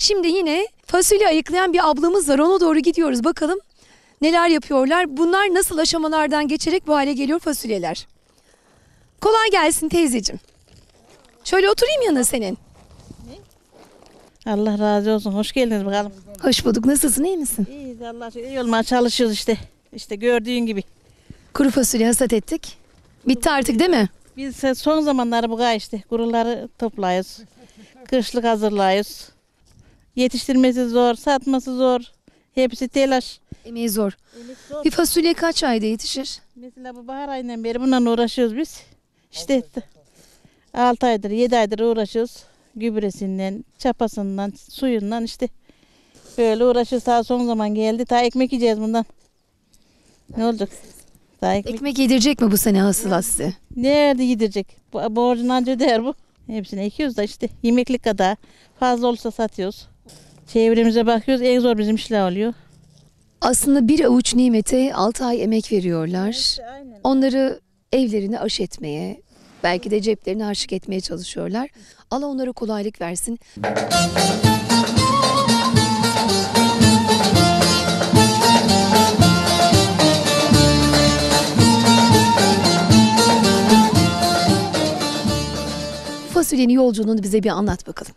Şimdi yine fasulye ayıklayan bir ablamız var. Ona doğru gidiyoruz. Bakalım neler yapıyorlar. Bunlar nasıl aşamalardan geçerek bu hale geliyor fasulyeler. Kolay gelsin teyzeciğim. Şöyle oturayım yanına senin. Allah razı olsun. Hoş geldiniz bakalım. Hoş bulduk. Nasılsın? İyi misin? İyiyiz Allah aşkına. İyi olmaya çalışıyoruz işte. İşte gördüğün gibi. Kuru fasulye hasat ettik. Bitti artık değil mi? Biz son zamanları bu işte kuruları toplayıyoruz. Kışlık hazırlıyoruz. Yetiştirmesi zor, satması zor. Hepsi telaş. Emeği zor. Zor. Bir fasulye kaç ayda yetişir? Mesela bu bahar ayından beri bununla uğraşıyoruz biz. İşte 6 aydır, 7 aydır uğraşıyoruz. Gübresinden, çapasından, suyundan işte böyle uğraşıyoruz. Daha son zaman geldi. Daha ekmek yiyeceğiz bundan. Ne olacak? Daha Ekmek yedirecek mi bu sene hasıla size? nerede yedirecek? Borcundan öder bu. Hepsini ekiyoruz da işte yemeklik kadar fazla olursa satıyoruz. Çevremize bakıyoruz, en zor bizim işler oluyor. Aslında bir avuç nimete 6 ay emek veriyorlar. Aynen. Onları evlerine aş etmeye, belki de ceplerini harçlık etmeye çalışıyorlar. Allah onlara kolaylık versin. Fasulyenin yolculuğunu bize bir anlat bakalım.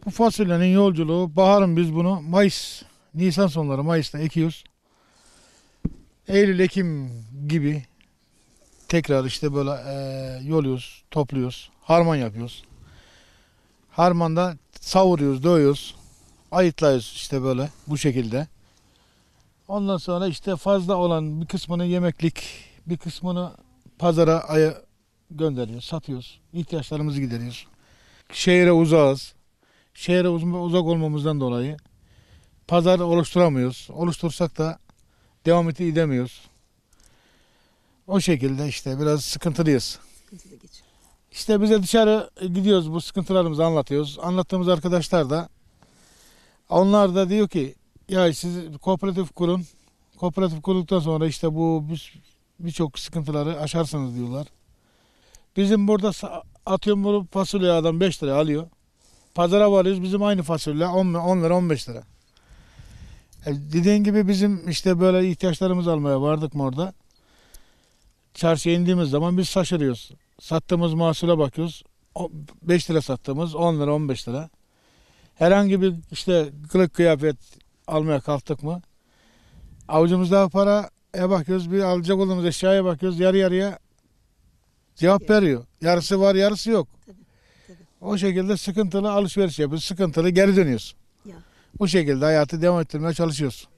Bu fasulyenin yolculuğu, baharın biz bunu Mayıs, Nisan sonları Mayıs'ta ekiyoruz. Eylül, Ekim gibi tekrar işte böyle yoluyoruz, topluyoruz, harman yapıyoruz. Harmanda savuruyoruz, dövüyoruz, ayıtlıyoruz işte böyle bu şekilde. Ondan sonra işte fazla olan bir kısmını yemeklik, bir kısmını pazara gönderiyoruz, satıyoruz, ihtiyaçlarımızı gideriyoruz. Şehre uzağız. Şehre uzak olmamızdan dolayı pazar oluşturamıyoruz. Oluştursak da devam edemiyoruz. O şekilde işte biraz sıkıntılıyız. İşte bize dışarı gidiyoruz, bu sıkıntılarımızı anlatıyoruz. Anlattığımız arkadaşlar da onlar da diyor ki ya siz kooperatif kurun. Kooperatif kurduktan sonra işte bu birçok sıkıntıları aşarsınız diyorlar. Bizim burada atıyorum bu fasulye adam 5 lira alıyor. Pazara varıyoruz, bizim aynı fasulye 10 lira 15 lira. Dediğin gibi bizim işte böyle ihtiyaçlarımızı almaya vardık mı orada? Çarşıya indiğimiz zaman biz şaşırıyoruz. Sattığımız mahsule bakıyoruz. 5 lira sattığımız 10 lira 15 lira. Herhangi bir işte kılık kıyafet almaya kalktık mı? Avucumuzda paraya bakıyoruz, bir alacak olduğumuz eşyaya bakıyoruz, yarı yarıya cevap veriyor. Yarısı var, yarısı yok. O şekilde sıkıntılı alışveriş yapıyoruz, sıkıntılı geri dönüyoruz. Bu şekilde hayatı devam ettirmeye çalışıyoruz.